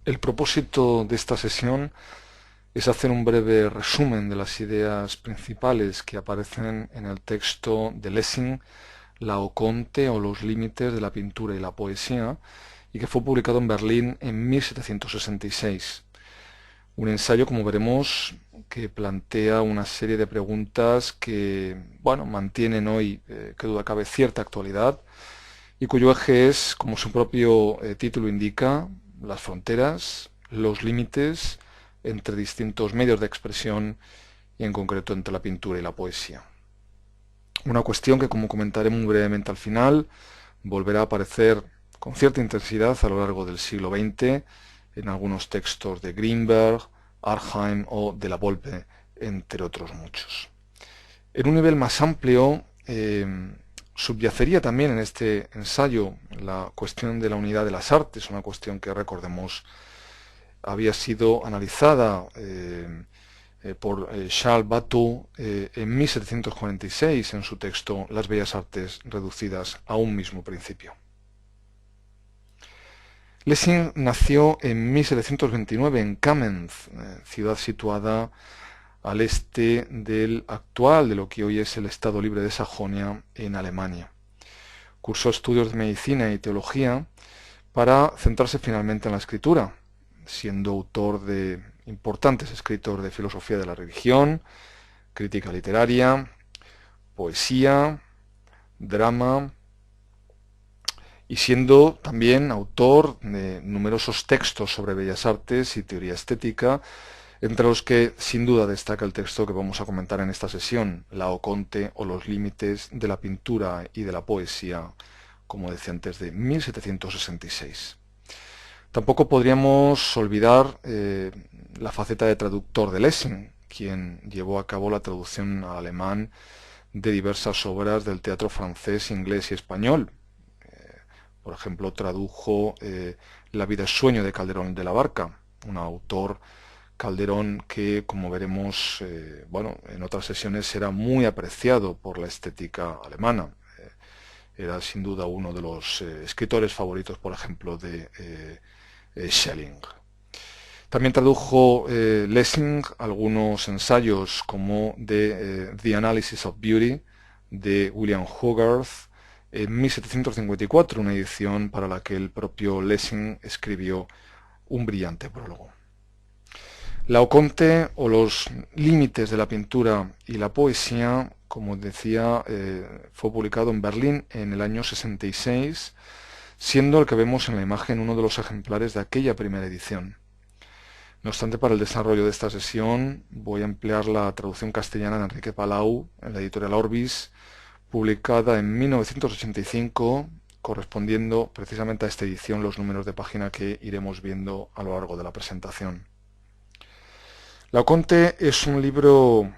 El propósito de esta sesión es hacer un breve resumen de las ideas principales que aparecen en el texto de Lessing, Laoconte o los límites de la pintura y la poesía, y que fue publicado en Berlín en 1766. Un ensayo, como veremos, que plantea una serie de preguntas que, mantienen hoy, que duda cabe, cierta actualidad y cuyo eje es, como su propio título indica, las fronteras, los límites entre distintos medios de expresión y en concreto entre la pintura y la poesía. Una cuestión que, como comentaré muy brevemente al final, volverá a aparecer con cierta intensidad a lo largo del siglo XX en algunos textos de Greenberg, Arnheim o de la Volpe, entre otros muchos. En un nivel más amplio, subyacería también en este ensayo la cuestión de la unidad de las artes, una cuestión que, recordemos, había sido analizada por Charles Bateau en 1746 en su texto Las bellas artes reducidas a un mismo principio. Lessing nació en 1729 en Kamenz, ciudad situada al este del actual, de lo que hoy es el Estado Libre de Sajonia, en Alemania. Cursó estudios de medicina y teología para centrarse finalmente en la escritura, siendo autor de importantes escritos de filosofía de la religión, crítica literaria, poesía, drama, y siendo también autor de numerosos textos sobre bellas artes y teoría estética, entre los que sin duda destaca el texto que vamos a comentar en esta sesión, Laoconte o los límites de la pintura y de la poesía, como decía antes, de 1766. Tampoco podríamos olvidar la faceta de traductor de Lessing, quien llevó a cabo la traducción al alemán de diversas obras del teatro francés, inglés y español. Por ejemplo, tradujo La vida es sueño de Calderón de la Barca, un autor Calderón que, como veremos, en otras sesiones será muy apreciado por la estética alemana. Era sin duda uno de los escritores favoritos, por ejemplo, de Schelling. También tradujo Lessing algunos ensayos como de The Analysis of Beauty de William Hogarth en 1754, una edición para la que el propio Lessing escribió un brillante prólogo. Laoconte o los límites de la pintura y la poesía, como decía, fue publicado en Berlín en el año 66, siendo el que vemos en la imagen uno de los ejemplares de aquella primera edición. No obstante, para el desarrollo de esta sesión voy a emplear la traducción castellana de Enrique Palau en la editorial Orbis, publicada en 1985, correspondiendo precisamente a esta edición los números de página que iremos viendo a lo largo de la presentación. Laoconte es un libro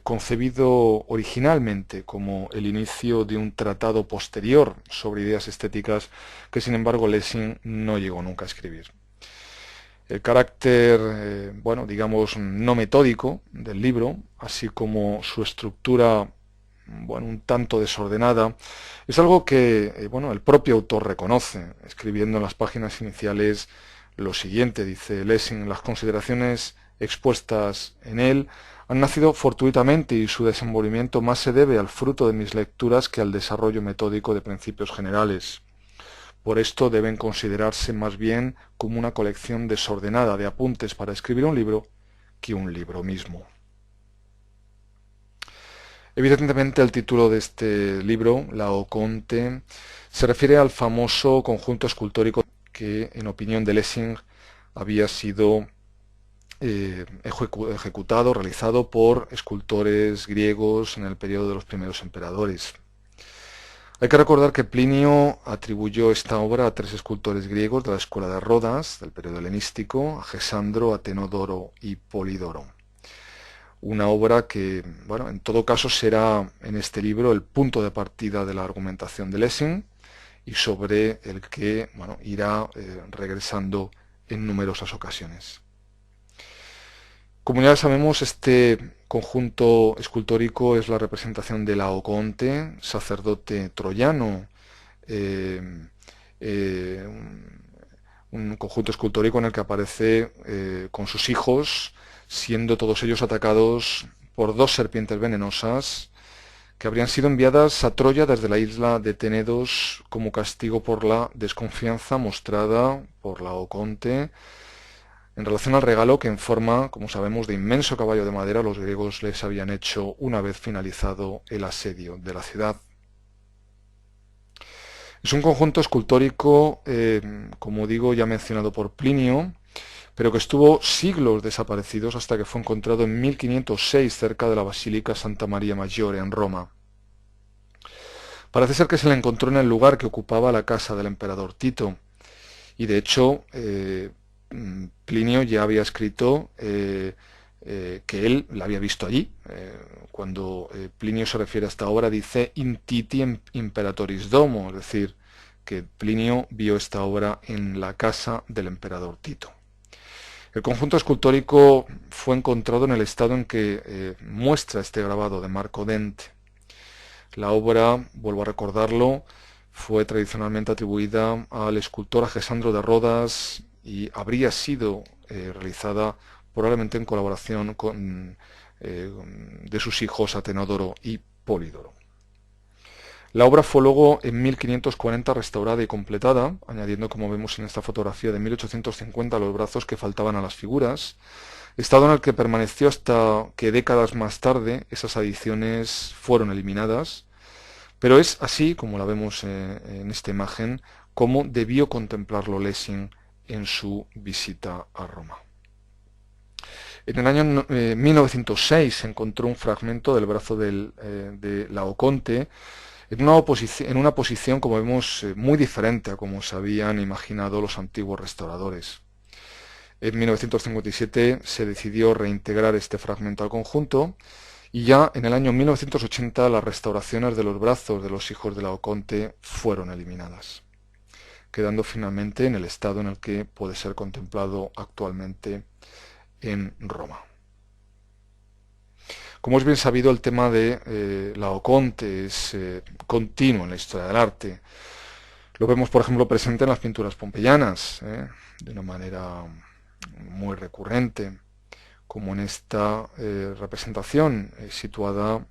concebido originalmente como el inicio de un tratado posterior sobre ideas estéticas que, sin embargo, Lessing no llegó nunca a escribir. El carácter, digamos, no metódico del libro, así como su estructura, un tanto desordenada, es algo que, el propio autor reconoce, escribiendo en las páginas iniciales lo siguiente, dice Lessing: las consideraciones expuestas en él han nacido fortuitamente y su desenvolvimiento más se debe al fruto de mis lecturas que al desarrollo metódico de principios generales. Por esto deben considerarse más bien como una colección desordenada de apuntes para escribir un libro que un libro mismo. Evidentemente el título de este libro, Laoconte, se refiere al famoso conjunto escultórico que, en opinión de Lessing, había sido ejecutado, realizado por escultores griegos en el periodo de los primeros emperadores. Hay que recordar que Plinio atribuyó esta obra a tres escultores griegos de la escuela de Rodas, del periodo helenístico, a Gesandro, Atenodoro y Polidoro. Una obra que, en todo caso será en este libro el punto de partida de la argumentación de Lessing y sobre el que irá regresando en numerosas ocasiones. Como ya sabemos, este conjunto escultórico es la representación de Laoconte, sacerdote troyano, un un conjunto escultórico en el que aparece con sus hijos, siendo todos ellos atacados por dos serpientes venenosas que habrían sido enviadas a Troya desde la isla de Tenedos como castigo por la desconfianza mostrada por Laoconte en relación al regalo que en forma, como sabemos, de inmenso caballo de madera los griegos les habían hecho una vez finalizado el asedio de la ciudad. Es un conjunto escultórico, como digo, ya mencionado por Plinio, pero que estuvo siglos desaparecidos hasta que fue encontrado en 1506 cerca de la Basílica Santa María Maggiore en Roma. Parece ser que se le encontró en el lugar que ocupaba la casa del emperador Tito, y de hecho Plinio ya había escrito que él la había visto allí. Cuando Plinio se refiere a esta obra dice in Titi imperatoris domo, es decir, que Plinio vio esta obra en la casa del emperador Tito. El conjunto escultórico fue encontrado en el estado en que muestra este grabado de Marco Dente. La obra, vuelvo a recordarlo, fue tradicionalmente atribuida al escultor Agesandro de Rodas y habría sido realizada probablemente en colaboración de sus hijos Atenodoro y Polidoro. La obra fue luego en 1540 restaurada y completada, añadiendo, como vemos en esta fotografía de 1850, los brazos que faltaban a las figuras, estado en el que permaneció hasta que décadas más tarde esas adiciones fueron eliminadas, pero es así, como la vemos en esta imagen, como debió contemplarlo Lessing en su visita a Roma. En el año 1906 se encontró un fragmento del brazo de Laoconte en una posición, como vemos, muy diferente a como se habían imaginado los antiguos restauradores. En 1957 se decidió reintegrar este fragmento al conjunto y ya en el año 1980 las restauraciones de los brazos de los hijos de Laoconte fueron eliminadas, quedando finalmente en el estado en el que puede ser contemplado actualmente en Roma. Como es bien sabido, el tema de Laoconte es continuo en la historia del arte. Lo vemos, por ejemplo, presente en las pinturas pompeyanas, de una manera muy recurrente, como en esta representación situada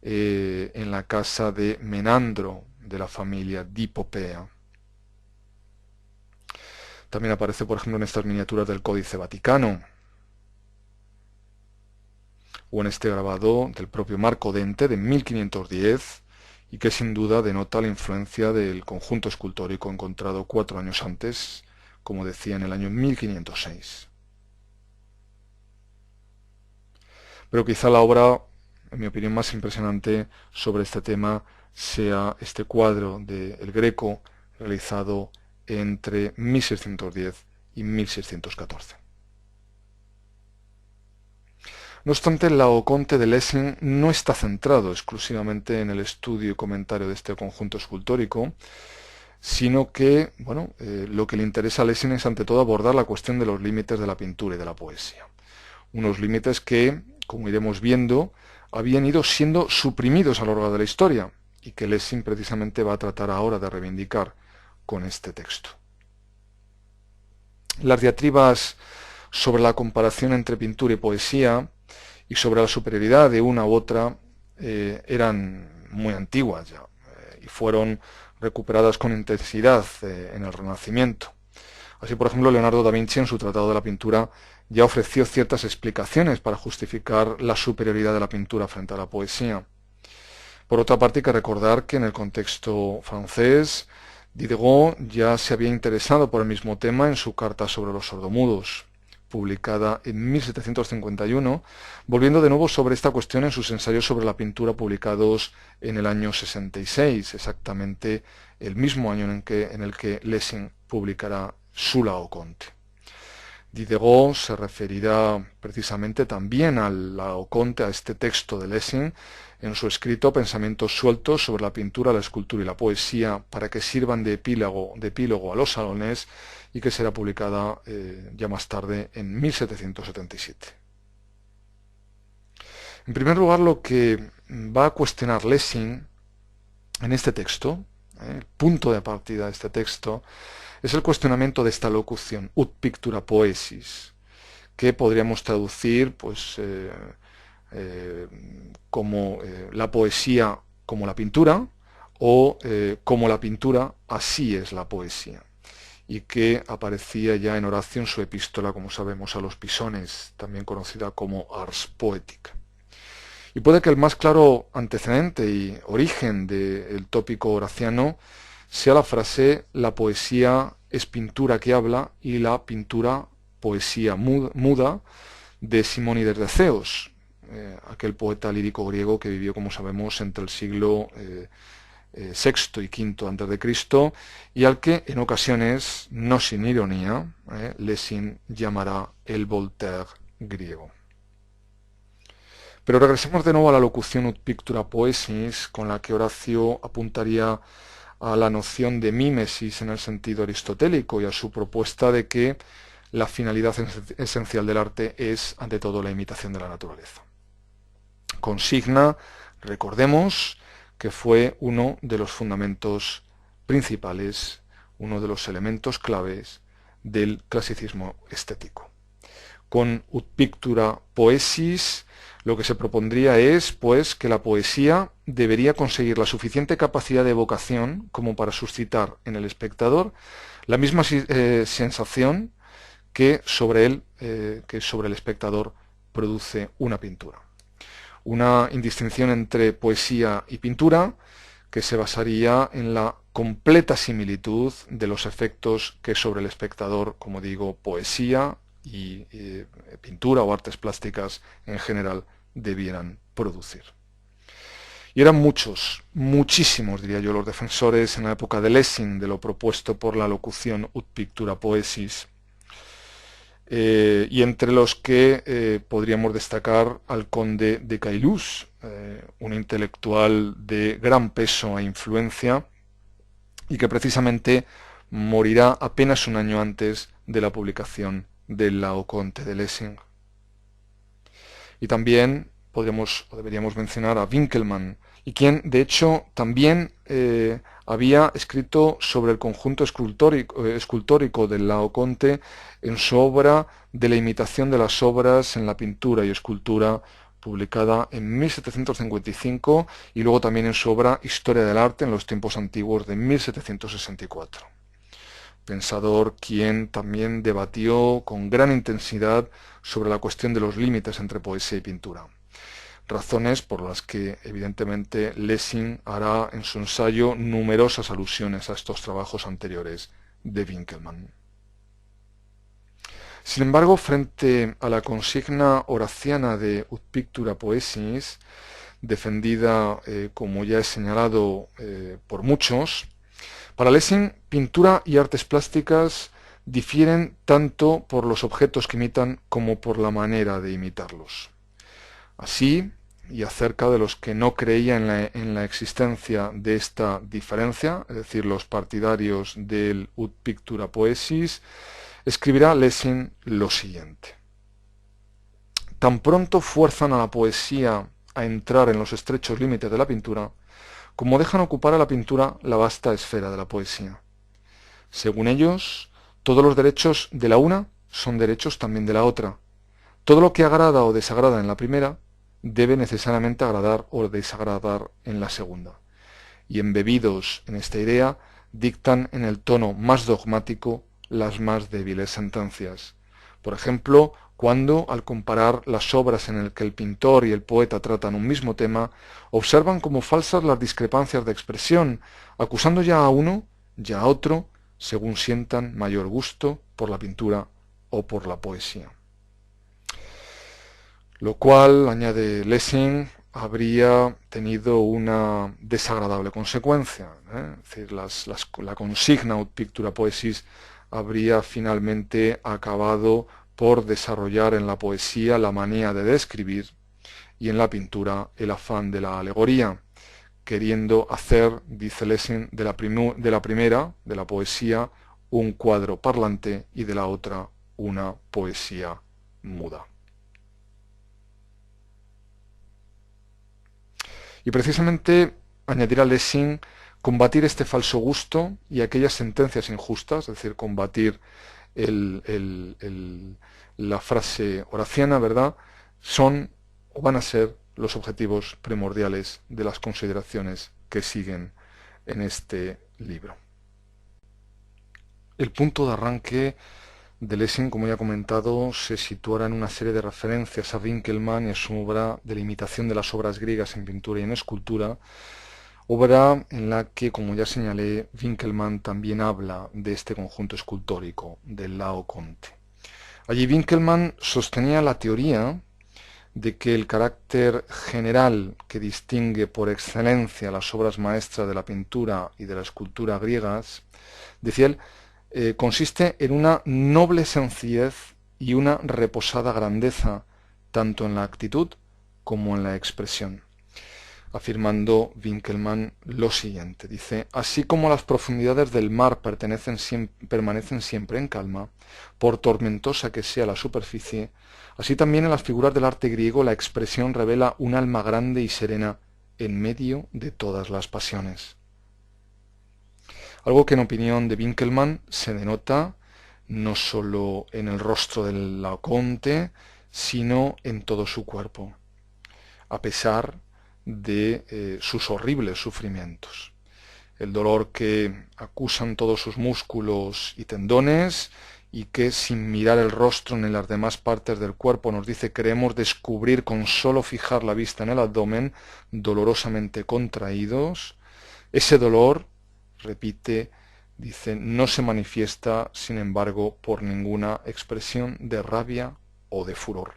en la casa de Menandro, de la familia Di Popea. También aparece, por ejemplo, en estas miniaturas del Códice Vaticano, o en este grabado del propio Marco Dente de 1510, y que sin duda denota la influencia del conjunto escultórico encontrado 4 años antes, como decía, en el año 1506. Pero quizá la obra, en mi opinión, más impresionante sobre este tema sea este cuadro de El Greco, realizado entre 1610 y 1614. No obstante, el Laoconte de Lessing no está centrado exclusivamente en el estudio y comentario de este conjunto escultórico, sino que, lo que le interesa a Lessing es ante todo abordar la cuestión de los límites de la pintura y de la poesía. Unos límites que, como iremos viendo, habían ido siendo suprimidos a lo largo de la historia y que Lessing precisamente va a tratar ahora de reivindicar con este texto. Las diatribas sobre la comparación entre pintura y poesía y sobre la superioridad de una u otra eran muy antiguas ya y fueron recuperadas con intensidad en el Renacimiento. Así, por ejemplo, Leonardo da Vinci en su Tratado de la Pintura ya ofreció ciertas explicaciones para justificar la superioridad de la pintura frente a la poesía. Por otra parte, hay que recordar que en el contexto francés, Diderot ya se había interesado por el mismo tema en su Carta sobre los sordomudos, publicada en 1751, volviendo de nuevo sobre esta cuestión en sus ensayos sobre la pintura publicados en el año 66, exactamente el mismo año en el que Lessing publicará su Laoconte. Diderot se referirá precisamente también al Laoconte, a este texto de Lessing, en su escrito Pensamientos sueltos sobre la pintura, la escultura y la poesía, para que sirvan de epílogo a los salones, y que será publicada ya más tarde en 1777. En primer lugar, lo que va a cuestionar Lessing en este texto, el punto de partida de este texto, es el cuestionamiento de esta locución, ut pictura poesis, que podríamos traducir pues, como la poesía como la pintura, o como la pintura, así es la poesía, y que aparecía ya en Horacio en su epístola, como sabemos, a los Pisones, también conocida como Ars Poetica. Y puede que el más claro antecedente y origen del tópico horaciano sea la frase la poesía es pintura que habla y la pintura poesía muda de Simónides de Ceos, aquel poeta lírico griego que vivió, como sabemos, entre el siglo VI y V antes de Cristo, y al que en ocasiones, no sin ironía, Lessing llamará el Voltaire griego. Pero regresemos de nuevo a la locución ut pictura poesis, con la que Horacio apuntaría a la noción de mímesis en el sentido aristotélico y a su propuesta de que la finalidad esencial del arte es, ante todo, la imitación de la naturaleza. Consigna, recordemos, que fue uno de los fundamentos principales, uno de los elementos claves del clasicismo estético. Con ut pictura poesis, lo que se propondría es, pues, que la poesía debería conseguir la suficiente capacidad de evocación como para suscitar en el espectador la misma sensación que sobre el espectador produce una pintura. Una indistinción entre poesía y pintura que se basaría en la completa similitud de los efectos que sobre el espectador, como digo, poesía y pintura o artes plásticas en general debieran producir. Y eran muchos, muchísimos, diría yo, los defensores en la época de Lessing de lo propuesto por la locución ut pictura poesis, y entre los que podríamos destacar al conde de Caylus, un intelectual de gran peso e influencia, y que precisamente morirá apenas un año antes de la publicación del Laoconte de Lessing. Y también deberíamos mencionar a Winckelmann, y quien de hecho también había escrito sobre el conjunto escultórico del Laoconte en su obra de la imitación de las obras en la pintura y escultura, publicada en 1755, y luego también en su obra Historia del Arte en los tiempos antiguos de 1764. Pensador quien también debatió con gran intensidad sobre la cuestión de los límites entre poesía y pintura. Razones por las que, evidentemente, Lessing hará en su ensayo numerosas alusiones a estos trabajos anteriores de Winckelmann. Sin embargo, frente a la consigna horaciana de ut pictura poesis, defendida, como ya he señalado, por muchos, para Lessing, pintura y artes plásticas difieren tanto por los objetos que imitan como por la manera de imitarlos. Así, y acerca de los que no creían en la existencia de esta diferencia, es decir, los partidarios del ut pictura poesis, escribirá Lessing lo siguiente. Tan pronto fuerzan a la poesía a entrar en los estrechos límites de la pintura, como dejan ocupar a la pintura la vasta esfera de la poesía. Según ellos, todos los derechos de la una son derechos también de la otra. Todo lo que agrada o desagrada en la primera debe necesariamente agradar o desagradar en la segunda. Y embebidos en esta idea, dictan en el tono más dogmático las más débiles sentencias. Por ejemplo, cuando, al comparar las obras en las que el pintor y el poeta tratan un mismo tema, observan como falsas las discrepancias de expresión, acusando ya a uno, ya a otro, según sientan mayor gusto por la pintura o por la poesía. Lo cual, añade Lessing, habría tenido una desagradable consecuencia. Es decir, la consigna ut pictura poesis habría finalmente acabado por desarrollar en la poesía la manía de describir y en la pintura el afán de la alegoría, queriendo hacer, dice Lessing, de la primera, de la poesía, un cuadro parlante y de la otra una poesía muda. Y precisamente añadirá Lessing combatir este falso gusto y aquellas sentencias injustas, es decir, combatir la frase horaciana, ¿verdad?, son o van a ser los objetivos primordiales de las consideraciones que siguen en este libro. El punto de arranque de Lessing, como ya he comentado, se situará en una serie de referencias a Winckelmann y a su obra de la imitación de las obras griegas en pintura y en escultura, obra en la que, como ya señalé, Winckelmann también habla de este conjunto escultórico, del Laoconte. Allí Winckelmann sostenía la teoría de que el carácter general que distingue por excelencia las obras maestras de la pintura y de la escultura griegas, decía él, consiste en una noble sencillez y una reposada grandeza, tanto en la actitud como en la expresión. Afirmando Winckelmann lo siguiente, dice: así como las profundidades del mar permanecen siempre en calma, por tormentosa que sea la superficie, así también en las figuras del arte griego la expresión revela un alma grande y serena en medio de todas las pasiones. Algo que en opinión de Winckelmann se denota no sólo en el rostro del Laoconte, sino en todo su cuerpo, a pesar de sus horribles sufrimientos. El dolor que acusan todos sus músculos y tendones, y que sin mirar el rostro ni las demás partes del cuerpo nos dice queremos descubrir con solo fijar la vista en el abdomen, dolorosamente contraídos, ese dolor, repite, dice, no se manifiesta, sin embargo, por ninguna expresión de rabia o de furor.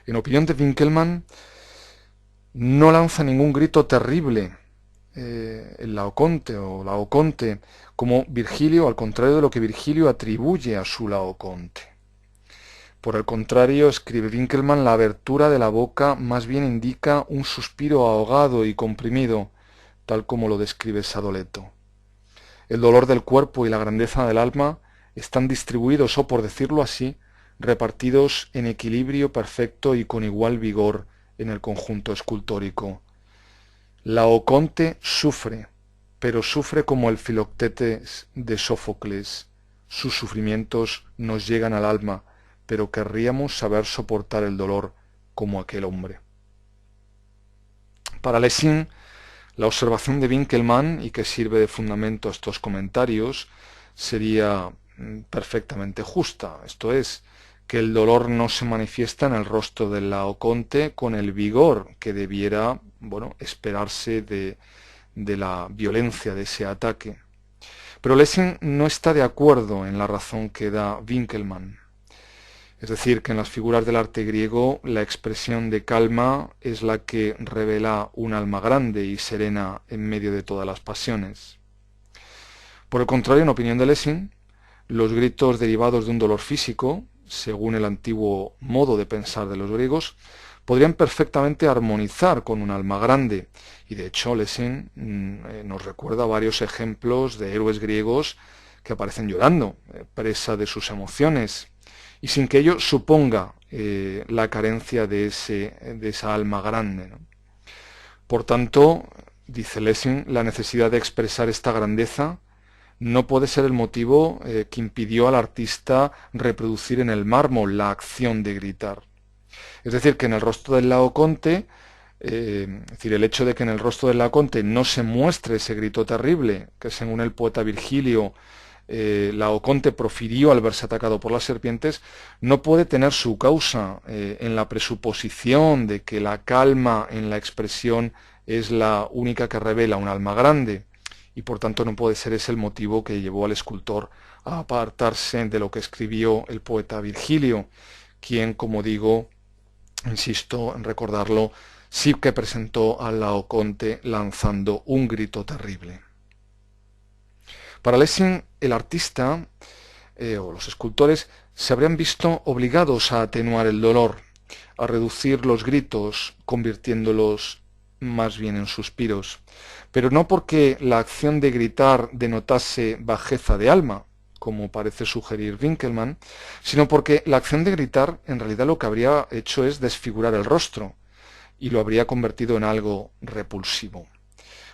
En opinión de Winckelmann, no lanza ningún grito terrible el Laoconte o Laoconte, como Virgilio, al contrario de lo que Virgilio atribuye a su Laoconte. Por el contrario, escribe Winckelmann, la abertura de la boca más bien indica un suspiro ahogado y comprimido, tal como lo describe Sadoleto. El dolor del cuerpo y la grandeza del alma están distribuidos, o por decirlo así, repartidos en equilibrio perfecto y con igual vigor en el conjunto escultórico. Laoconte sufre, pero sufre como el Filoctetes de Sófocles. Sus sufrimientos nos llegan al alma, pero querríamos saber soportar el dolor como aquel hombre. Para Lessing, la observación de Winckelmann, y que sirve de fundamento a estos comentarios, sería perfectamente justa, esto es, que el dolor no se manifiesta en el rostro del Laoconte con el vigor que debiera, esperarse de la violencia de ese ataque. Pero Lessing no está de acuerdo en la razón que da Winckelmann. Es decir, que en las figuras del arte griego la expresión de calma es la que revela un alma grande y serena en medio de todas las pasiones. Por el contrario, en opinión de Lessing, los gritos derivados de un dolor físico, según el antiguo modo de pensar de los griegos, podrían perfectamente armonizar con un alma grande. Y de hecho, Lessing nos recuerda varios ejemplos de héroes griegos que aparecen llorando, presa de sus emociones, y sin que ello suponga la carencia de esa alma grande, ¿no? Por tanto, dice Lessing, la necesidad de expresar esta grandeza no puede ser el motivo que impidió al artista reproducir en el mármol la acción de gritar. Es decir, que en el rostro del Laoconte, el hecho de que en el rostro del Laoconte no se muestre ese grito terrible, que según el poeta Virgilio, Laoconte profirió al verse atacado por las serpientes, no puede tener su causa en la presuposición de que la calma en la expresión es la única que revela un alma grande, y por tanto no puede ser ese el motivo que llevó al escultor a apartarse de lo que escribió el poeta Virgilio, quien, como digo, insisto en recordarlo, sí que presentó al Laoconte lanzando un grito terrible. Para Lessing, el artista o los escultores se habrían visto obligados a atenuar el dolor, a reducir los gritos, convirtiéndolos más bien en suspiros, pero no porque la acción de gritar denotase bajeza de alma, como parece sugerir Winckelmann, sino porque la acción de gritar en realidad lo que habría hecho es desfigurar el rostro y lo habría convertido en algo repulsivo.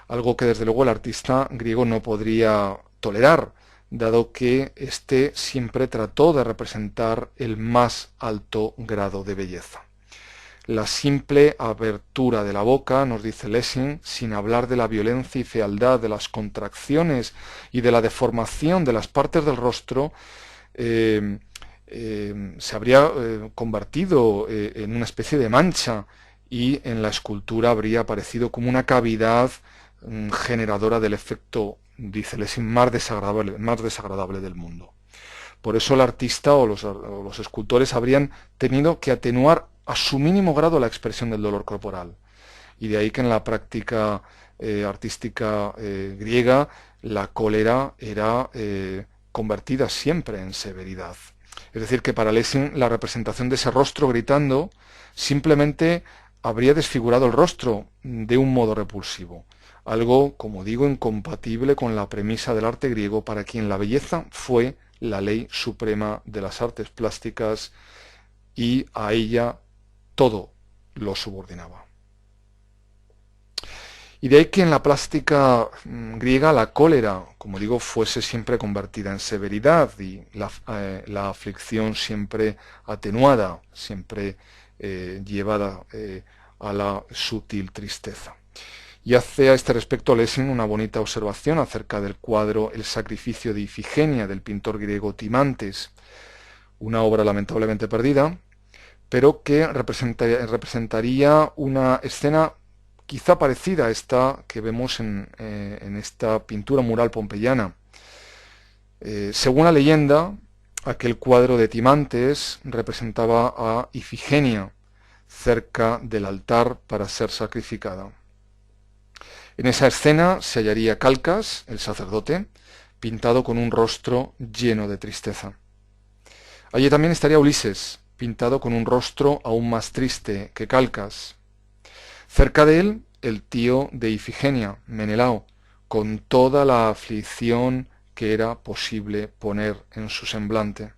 algo que desde luego el artista griego no podría tolerar, dado que éste siempre trató de representar el más alto grado de belleza. La simple abertura de la boca, nos dice Lessing, sin hablar de la violencia y fealdad de las contracciones y de la deformación de las partes del rostro, se habría convertido en una especie de mancha y en la escultura habría aparecido como una cavidad generadora del efecto, dice Lessing, más desagradable del mundo. Por eso el artista o los escultores habrían tenido que atenuar a su mínimo grado la expresión del dolor corporal. Y de ahí que en la práctica artística griega la cólera era convertida siempre en severidad. Es decir, que para Lessing la representación de ese rostro gritando simplemente habría desfigurado el rostro de un modo repulsivo. Algo, como digo, incompatible con la premisa del arte griego, para quien la belleza fue la ley suprema de las artes plásticas y a ella todo lo subordinaba. Y de ahí que en la plástica griega la cólera, como digo, fuese siempre convertida en severidad y la aflicción siempre atenuada, siempre llevada a la sutil tristeza. Y hace a este respecto Lessing una bonita observación acerca del cuadro El sacrificio de Ifigenia del pintor griego Timantes, una obra lamentablemente perdida, pero que representaría una escena quizá parecida a esta que vemos en esta pintura mural pompeyana. Según la leyenda, aquel cuadro de Timantes representaba a Ifigenia cerca del altar para ser sacrificada. En esa escena se hallaría Calcas, el sacerdote, pintado con un rostro lleno de tristeza. Allí también estaría Ulises, pintado con un rostro aún más triste que Calcas. Cerca de él, el tío de Ifigenia, Menelao, con toda la aflicción que era posible poner en su semblante.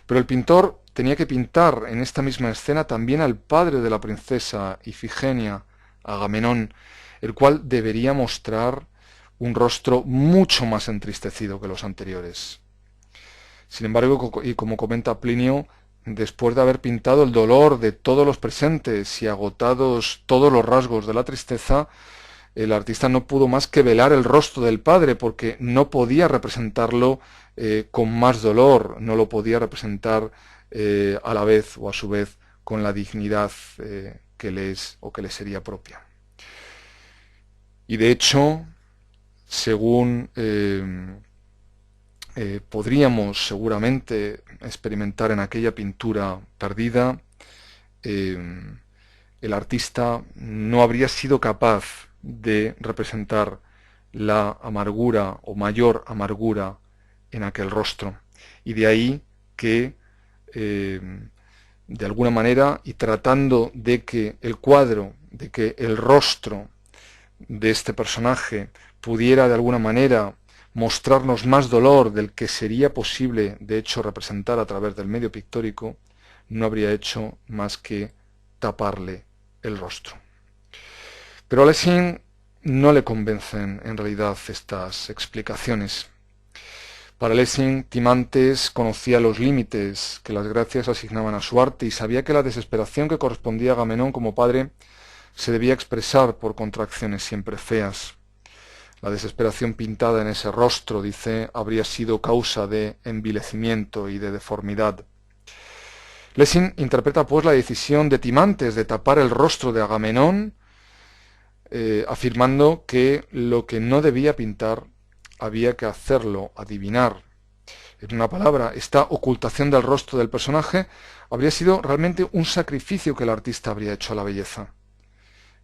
Pero el pintor tenía que pintar en esta misma escena también al padre de la princesa Ifigenia, Agamenón, el cual debería mostrar un rostro mucho más entristecido que los anteriores. Sin embargo, y como comenta Plinio, después de haber pintado el dolor de todos los presentes y agotados todos los rasgos de la tristeza, el artista no pudo más que velar el rostro del padre, porque no podía representarlo con más dolor, no lo podía representar a la vez o a su vez con la dignidad que le es o que le sería propia. Y de hecho, según podríamos seguramente experimentar en aquella pintura perdida, el artista no habría sido capaz de representar la amargura o mayor amargura en aquel rostro. Y de ahí que, de alguna manera, y tratando de que el cuadro, de que el rostro de este personaje pudiera de alguna manera mostrarnos más dolor del que sería posible de hecho representar a través del medio pictórico, no habría hecho más que taparle el rostro. Pero a Lessing no le convencen en realidad estas explicaciones. Para Lessing, Timantes conocía los límites que las gracias asignaban a su arte y sabía que la desesperación que correspondía a Agamenón como padre se debía expresar por contracciones siempre feas. La desesperación pintada en ese rostro, dice, habría sido causa de envilecimiento y de deformidad. Lessing interpreta pues la decisión de Timantes de tapar el rostro de Agamenón, afirmando que lo que no debía pintar había que hacerlo adivinar. En una palabra, esta ocultación del rostro del personaje habría sido realmente un sacrificio que el artista habría hecho a la belleza.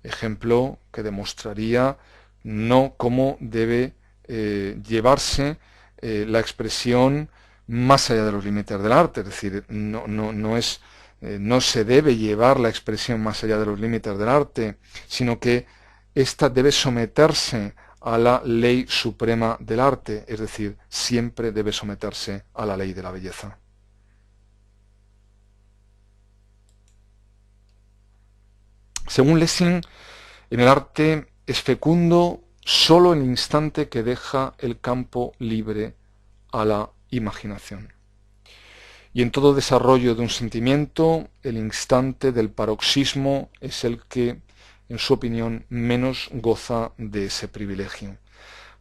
Ejemplo que demostraría no cómo debe llevarse la expresión más allá de los límites del arte, es decir, no se debe llevar la expresión más allá de los límites del arte, sino que ésta debe someterse a la ley suprema del arte, es decir, siempre debe someterse a la ley de la belleza. Según Lessing, en el arte es fecundo solo el instante que deja el campo libre a la imaginación. Y en todo desarrollo de un sentimiento, el instante del paroxismo es el que, en su opinión, menos goza de ese privilegio.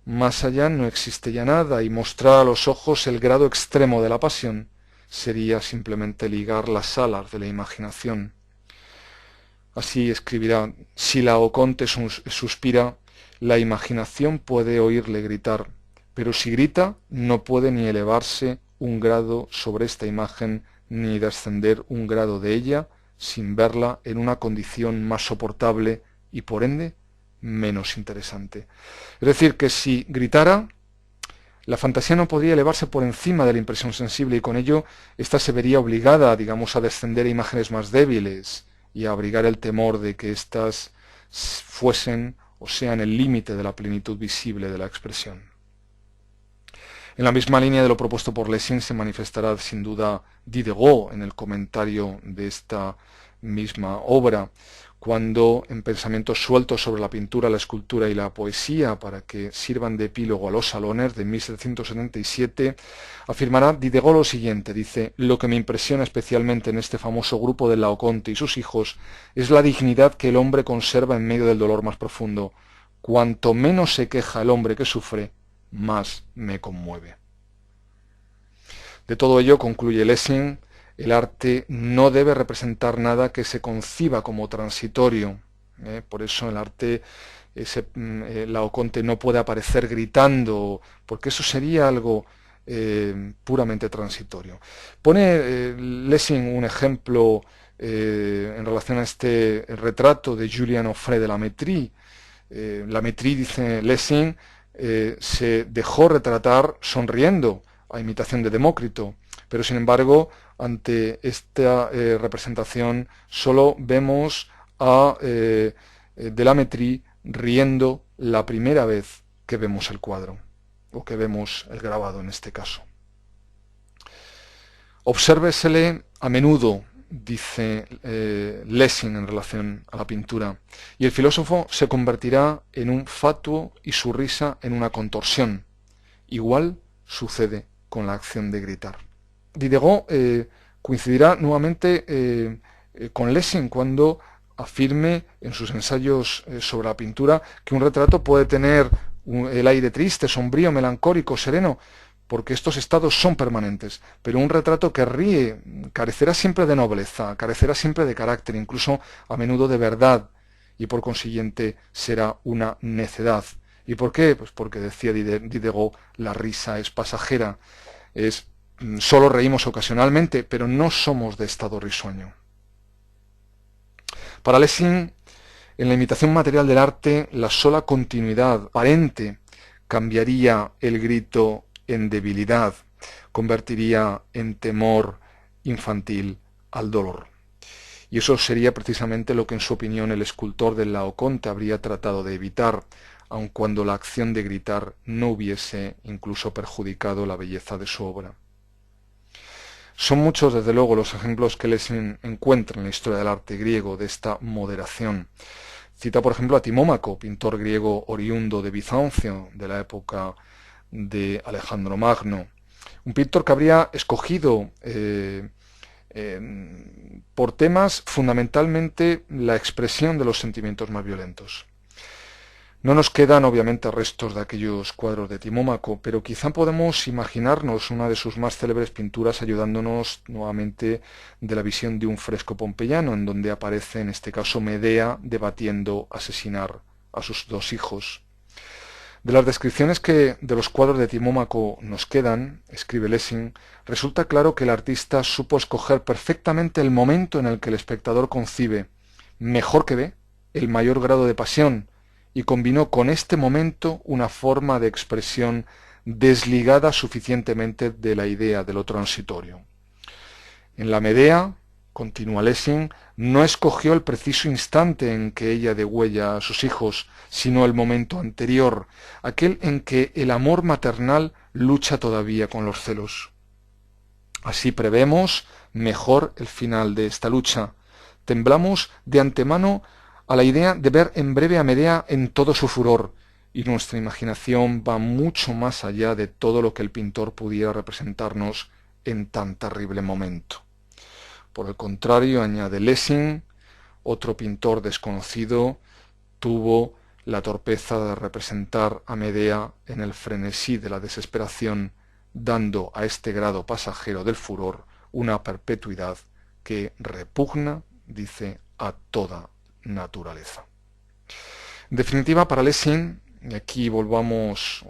Más allá no existe ya nada, y mostrar a los ojos el grado extremo de la pasión sería simplemente ligar las alas de la imaginación. Así escribirá: si Laoconte suspira, la imaginación puede oírle gritar, pero si grita no puede ni elevarse un grado sobre esta imagen, ni descender un grado de ella, sin verla en una condición más soportable y por ende menos interesante. Es decir, que si gritara, la fantasía no podría elevarse por encima de la impresión sensible, y con ello ésta se vería obligada, digamos, a descender a imágenes más débiles y a abrigar el temor de que éstas fuesen o sean el límite de la plenitud visible de la expresión. En la misma línea de lo propuesto por Lessing se manifestará sin duda Diderot en el comentario de esta misma obra, cuando, en pensamientos sueltos sobre la pintura, la escultura y la poesía, para que sirvan de epílogo a los salones de 1777, afirmará Diderot lo siguiente, dice: lo que me impresiona especialmente en este famoso grupo de Laoconte y sus hijos es la dignidad que el hombre conserva en medio del dolor más profundo. Cuanto menos se queja el hombre que sufre, más me conmueve. De todo ello, concluye Lessing, el arte no debe representar nada que se conciba como transitorio. Por eso el arte, Laoconte no puede aparecer gritando, porque eso sería algo puramente transitorio. Pone Lessing un ejemplo en relación a este retrato de Julien Offray de Lamétrie. Lamétrie, dice Lessing, se dejó retratar sonriendo, a imitación de Demócrito, pero sin embargo ante esta representación solo vemos a de Lamétrie riendo la primera vez que vemos el cuadro, o que vemos el grabado en este caso. Obsérvesele a menudo, dice Lessing en relación a la pintura, y el filósofo se convertirá en un fatuo y su risa en una contorsión. Igual sucede con la acción de gritar. Diderot coincidirá nuevamente con Lessing cuando afirme en sus ensayos sobre la pintura que un retrato puede tener el aire triste, sombrío, melancólico, sereno, porque estos estados son permanentes, pero un retrato que ríe carecerá siempre de nobleza, carecerá siempre de carácter, incluso a menudo de verdad, y por consiguiente será una necedad. ¿Y por qué? Pues porque, decía Diderot, la risa es pasajera, solo reímos ocasionalmente, pero no somos de estado risueño. Para Lessing, en la imitación material del arte, la sola continuidad aparente cambiaría el grito en debilidad, convertiría en temor infantil al dolor. Y eso sería precisamente lo que, en su opinión, el escultor del Laoconte habría tratado de evitar, aun cuando la acción de gritar no hubiese incluso perjudicado la belleza de su obra. Son muchos, desde luego, los ejemplos que Lessing encuentra en la historia del arte griego de esta moderación. Cita, por ejemplo, a Timómaco, pintor griego oriundo de Bizancio, de la época de Alejandro Magno, un pintor que habría escogido por temas fundamentalmente la expresión de los sentimientos más violentos. No nos quedan obviamente restos de aquellos cuadros de Timómaco, pero quizá podemos imaginarnos una de sus más célebres pinturas ayudándonos nuevamente de la visión de un fresco pompeyano, en donde aparece en este caso Medea debatiendo asesinar a sus dos hijos. De las descripciones que de los cuadros de Timómaco nos quedan, escribe Lessing, resulta claro que el artista supo escoger perfectamente el momento en el que el espectador concibe, mejor que ve, el mayor grado de pasión, y combinó con este momento una forma de expresión desligada suficientemente de la idea de lo transitorio. En la Medea, continúa Lessing, no escogió el preciso instante en que ella degüella a sus hijos, sino el momento anterior, aquel en que el amor maternal lucha todavía con los celos. Así prevemos mejor el final de esta lucha. Temblamos de antemano a la idea de ver en breve a Medea en todo su furor, y nuestra imaginación va mucho más allá de todo lo que el pintor pudiera representarnos en tan terrible momento. Por el contrario, añade Lessing, otro pintor desconocido tuvo la torpeza de representar a Medea en el frenesí de la desesperación, dando a este grado pasajero del furor una perpetuidad que repugna, dice, a toda naturaleza. En definitiva, para Lessing, y aquí volveríamos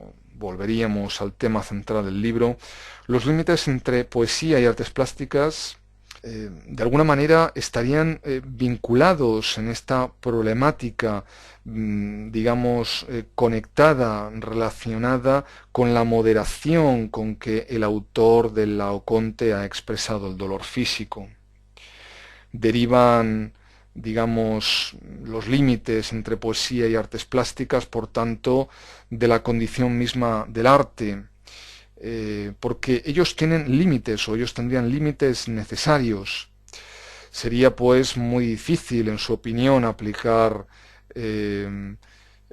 al tema central del libro, los límites entre poesía y artes plásticas de alguna manera estarían vinculados en esta problemática, digamos, conectada, relacionada con la moderación con que el autor del Laoconte ha expresado el dolor físico. Derivan, digamos, los límites entre poesía y artes plásticas, por tanto, de la condición misma del arte, porque ellos tienen límites, o ellos tendrían límites necesarios. Sería pues muy difícil, en su opinión, aplicar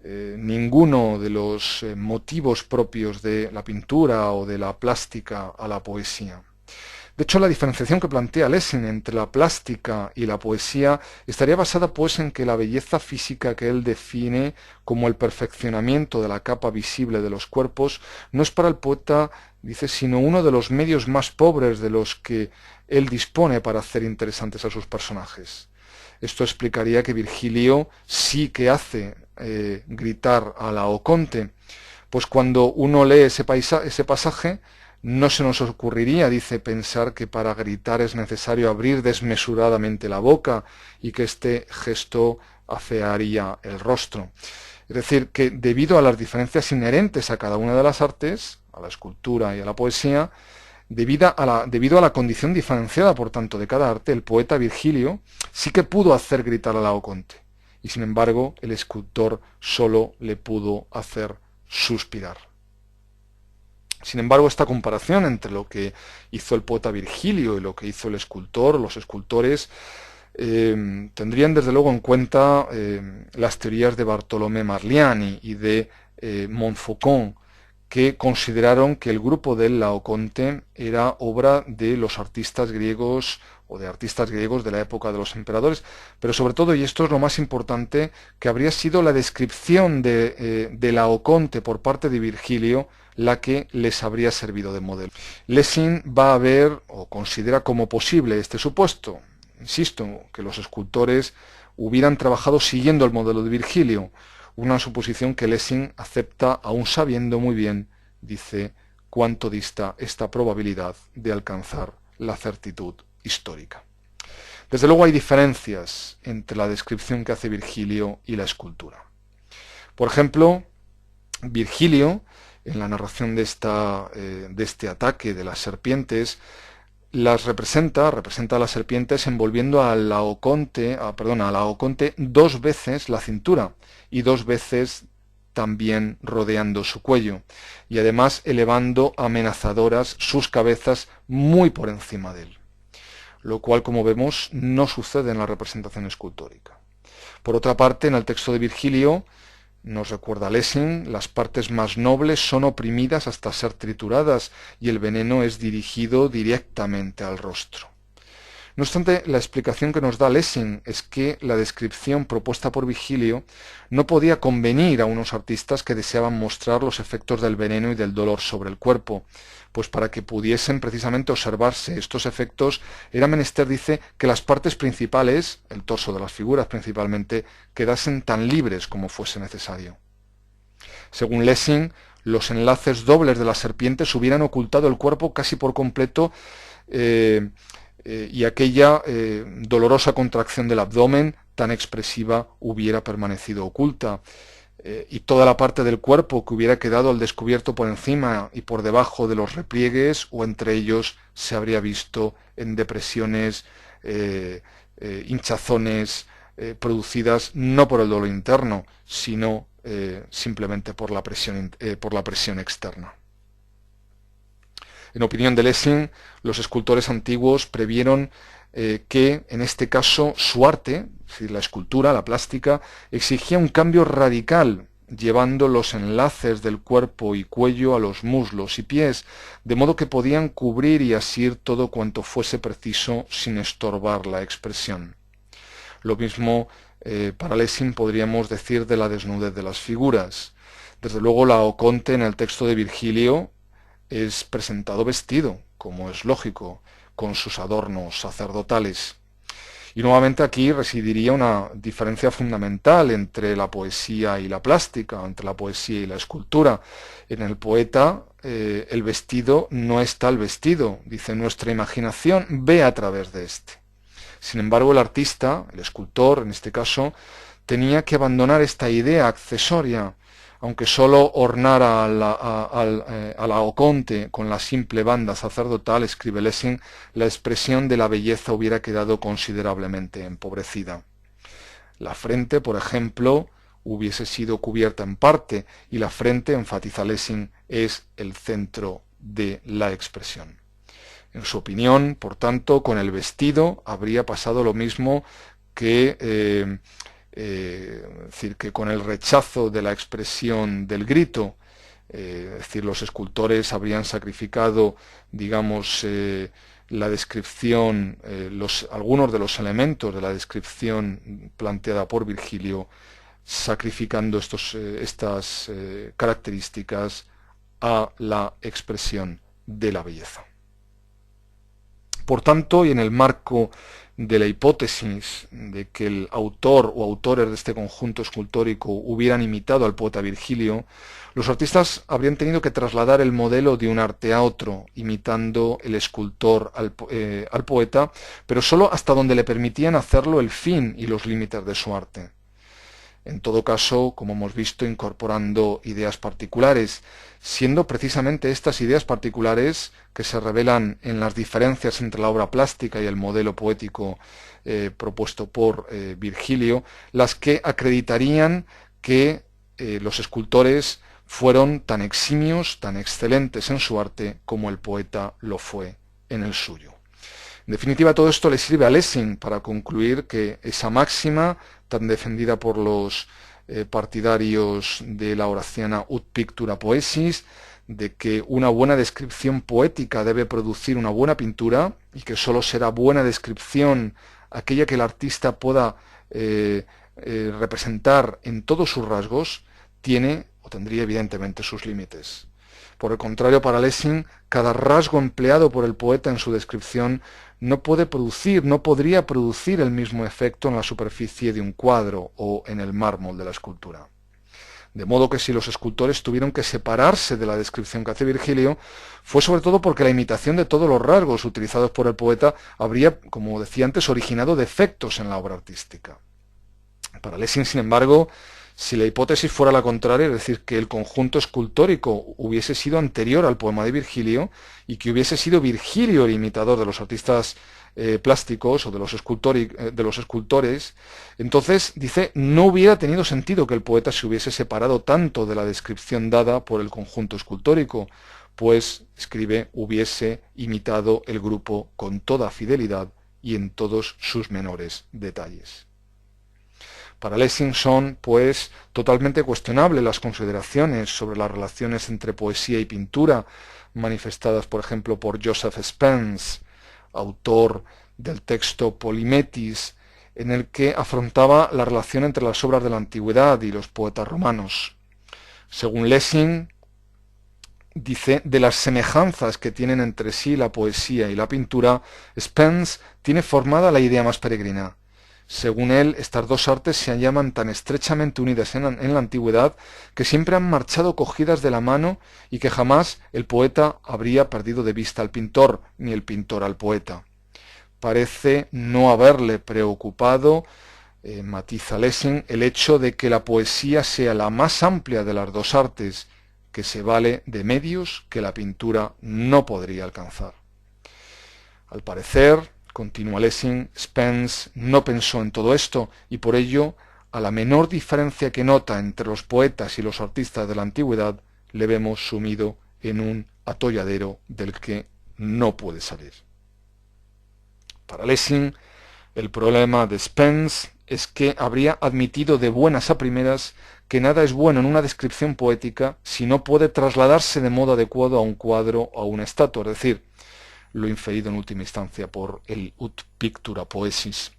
ninguno de los motivos propios de la pintura o de la plástica a la poesía. De hecho, la diferenciación que plantea Lessing entre la plástica y la poesía estaría basada pues en que la belleza física que él define como el perfeccionamiento de la capa visible de los cuerpos no es para el poeta, dice, sino uno de los medios más pobres de los que él dispone para hacer interesantes a sus personajes. Esto explicaría que Virgilio sí que hace gritar a Laoconte, pues cuando uno lee ese pasaje, no se nos ocurriría, dice, pensar que para gritar es necesario abrir desmesuradamente la boca y que este gesto afearía el rostro. Es decir, que debido a las diferencias inherentes a cada una de las artes, a la escultura y a la poesía, debido a la condición diferenciada, por tanto, de cada arte, el poeta Virgilio sí que pudo hacer gritar a Laoconte, y sin embargo el escultor solo le pudo hacer suspirar. Sin embargo, esta comparación entre lo que hizo el poeta Virgilio y lo que hizo el escultor, los escultores, tendrían desde luego en cuenta las teorías de Bartolomé Marliani y de Montfaucon, que consideraron que el grupo del Laoconte era obra de los artistas griegos o de artistas griegos de la época de los emperadores, pero sobre todo, y esto es lo más importante, que habría sido la descripción de Laoconte por parte de Virgilio la que les habría servido de modelo. Lessing va a ver o considera como posible este supuesto. Insisto, que los escultores hubieran trabajado siguiendo el modelo de Virgilio, una suposición que Lessing acepta aún sabiendo muy bien, dice, cuánto dista esta probabilidad de alcanzar la certitud histórica. Desde luego hay diferencias entre la descripción que hace Virgilio y la escultura. Por ejemplo, Virgilio, en la narración de este ataque de las serpientes, representa a las serpientes envolviendo a Laoconte dos veces la cintura y dos veces también rodeando su cuello, y además elevando amenazadoras sus cabezas muy por encima de él, lo cual, como vemos, no sucede en la representación escultórica. Por otra parte, en el texto de Virgilio, nos recuerda Lessing, las partes más nobles son oprimidas hasta ser trituradas y el veneno es dirigido directamente al rostro. No obstante, la explicación que nos da Lessing es que la descripción propuesta por Virgilio no podía convenir a unos artistas que deseaban mostrar los efectos del veneno y del dolor sobre el cuerpo, pues para que pudiesen precisamente observarse estos efectos era menester, dice, que las partes principales, el torso de las figuras principalmente, quedasen tan libres como fuese necesario. Según Lessing, los enlaces dobles de las serpientes hubieran ocultado el cuerpo casi por completo y aquella dolorosa contracción del abdomen tan expresiva hubiera permanecido oculta, y toda la parte del cuerpo que hubiera quedado al descubierto por encima y por debajo de los repliegues o entre ellos se habría visto en depresiones, hinchazones producidas no por el dolor interno, sino simplemente por la presión externa. En opinión de Lessing, los escultores antiguos previeron que, en este caso, su arte, es decir, la escultura, la plástica, exigía un cambio radical llevando los enlaces del cuerpo y cuello a los muslos y pies, de modo que podían cubrir y asir todo cuanto fuese preciso sin estorbar la expresión. Lo mismo para Lessing podríamos decir de la desnudez de las figuras. Desde luego Laoconte en el texto de Virgilio es presentado vestido, como es lógico, con sus adornos sacerdotales. Y nuevamente aquí residiría una diferencia fundamental entre la poesía y la plástica, entre la poesía y la escultura. En el poeta el vestido no es tal vestido, dice nuestra imaginación ve a través de este. Sin embargo, el artista, el escultor en este caso, tenía que abandonar esta idea accesoria, aunque sólo ornara a Laoconte con la simple banda sacerdotal, escribe Lessing, la expresión de la belleza hubiera quedado considerablemente empobrecida. La frente, por ejemplo, hubiese sido cubierta en parte, y la frente, enfatiza Lessing, es el centro de la expresión. En su opinión, por tanto, con el vestido habría pasado lo mismo que decir, que con el rechazo de la expresión del grito, es decir, los escultores habrían sacrificado, digamos, la descripción, algunos de los elementos de la descripción planteada por Virgilio, sacrificando estas características a la expresión de la belleza. Por tanto, y en el marco de la hipótesis de que el autor o autores de este conjunto escultórico hubieran imitado al poeta Virgilio, los artistas habrían tenido que trasladar el modelo de un arte a otro, imitando el escultor al poeta, pero sólo hasta donde le permitían hacerlo el fin y los límites de su arte. En todo caso, como hemos visto, incorporando ideas particulares, siendo precisamente estas ideas particulares que se revelan en las diferencias entre la obra plástica y el modelo poético propuesto por Virgilio, las que acreditarían que los escultores fueron tan eximios, tan excelentes en su arte como el poeta lo fue en el suyo. En definitiva, todo esto le sirve a Lessing para concluir que esa máxima, tan defendida por los partidarios de la horaciana ut pictura poesis, de que una buena descripción poética debe producir una buena pintura y que sólo será buena descripción aquella que el artista pueda representar en todos sus rasgos, tiene o tendría evidentemente sus límites. Por el contrario, para Lessing, cada rasgo empleado por el poeta en su descripción no podría producir el mismo efecto en la superficie de un cuadro o en el mármol de la escultura. De modo que si los escultores tuvieron que separarse de la descripción que hace Virgilio, fue sobre todo porque la imitación de todos los rasgos utilizados por el poeta habría, como decía antes, originado defectos en la obra artística. Para Lessing, sin embargo, si la hipótesis fuera la contraria, es decir, que el conjunto escultórico hubiese sido anterior al poema de Virgilio y que hubiese sido Virgilio el imitador de los artistas plásticos o de los escultores, entonces, dice, no hubiera tenido sentido que el poeta se hubiese separado tanto de la descripción dada por el conjunto escultórico, pues, escribe, hubiese imitado el grupo con toda fidelidad y en todos sus menores detalles. Para Lessing son, pues, totalmente cuestionables las consideraciones sobre las relaciones entre poesía y pintura, manifestadas, por ejemplo, por Joseph Spence, autor del texto Polymetis, en el que afrontaba la relación entre las obras de la antigüedad y los poetas romanos. Según Lessing, dice, de las semejanzas que tienen entre sí la poesía y la pintura, Spence tiene formada la idea más peregrina. Según él, estas dos artes se llaman tan estrechamente unidas en la antigüedad que siempre han marchado cogidas de la mano y que jamás el poeta habría perdido de vista al pintor, ni el pintor al poeta. Parece no haberle preocupado, matiza Lessing, el hecho de que la poesía sea la más amplia de las dos artes, que se vale de medios que la pintura no podría alcanzar. Al parecer, continúa Lessing, Spence no pensó en todo esto y por ello, a la menor diferencia que nota entre los poetas y los artistas de la antigüedad, le vemos sumido en un atolladero del que no puede salir. Para Lessing, El problema de Spence es que habría admitido de buenas a primeras que nada es bueno en una descripción poética si no puede trasladarse de modo adecuado a un cuadro o a una estatua, es decir, lo inferido en última instancia por el ut pictura poesis.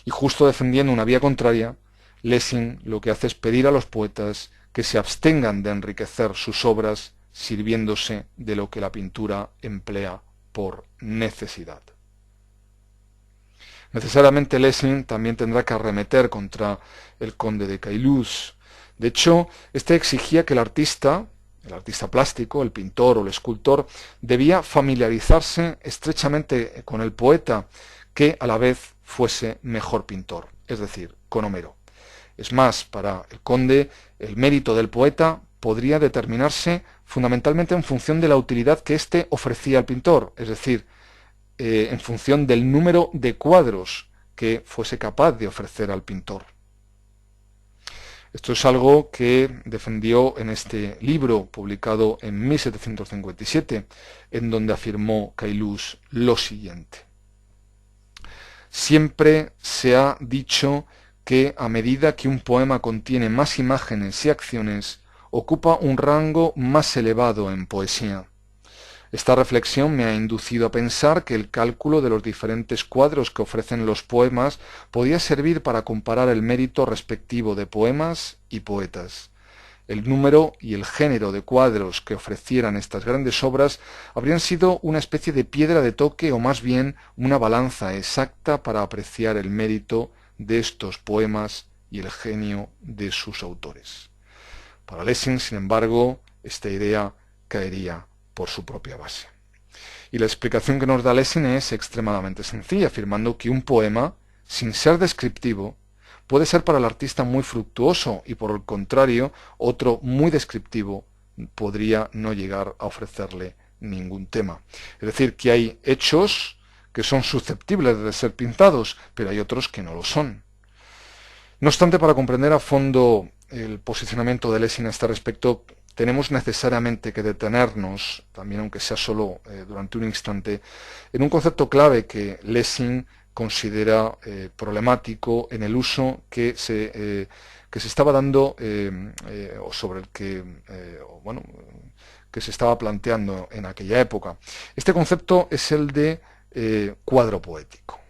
Y justo defendiendo una vía contraria, Lessing lo que hace es pedir a los poetas que se abstengan de enriquecer sus obras sirviéndose de lo que la pintura emplea por necesidad. Necesariamente Lessing también tendrá que arremeter contra el conde de Caylus. De hecho, este exigía que el artista plástico, el pintor o el escultor, debía familiarizarse estrechamente con el poeta, que a la vez fuese mejor pintor, es decir, con Homero. Es más, para el conde, el mérito del poeta podría determinarse fundamentalmente en función de la utilidad que éste ofrecía al pintor, es decir, en función del número de cuadros que fuese capaz de ofrecer al pintor. Esto es algo que defendió en este libro publicado en 1757, en donde afirmó Caylus lo siguiente. Siempre se ha dicho que a medida que un poema contiene más imágenes y acciones, ocupa un rango más elevado en poesía. Esta reflexión me ha inducido a pensar que el cálculo de los diferentes cuadros que ofrecen los poemas podía servir para comparar el mérito respectivo de poemas y poetas. El número y el género de cuadros que ofrecieran estas grandes obras habrían sido una especie de piedra de toque o más bien una balanza exacta para apreciar el mérito de estos poemas y el genio de sus autores. Para Lessing, sin embargo, esta idea caería por su propia base. Y la explicación que nos da Lessing es extremadamente sencilla, afirmando que un poema, sin ser descriptivo, puede ser para el artista muy fructuoso y por el contrario, otro muy descriptivo podría no llegar a ofrecerle ningún tema. Es decir, que hay hechos que son susceptibles de ser pintados, pero hay otros que no lo son. No obstante, para comprender a fondo el posicionamiento de Lessing a este respecto, tenemos necesariamente que detenernos, también aunque sea solo durante un instante, en un concepto clave que Lessing considera problemático en el uso que se estaba dando o sobre el que se estaba planteando en aquella época. Este concepto es el de cuadro poético.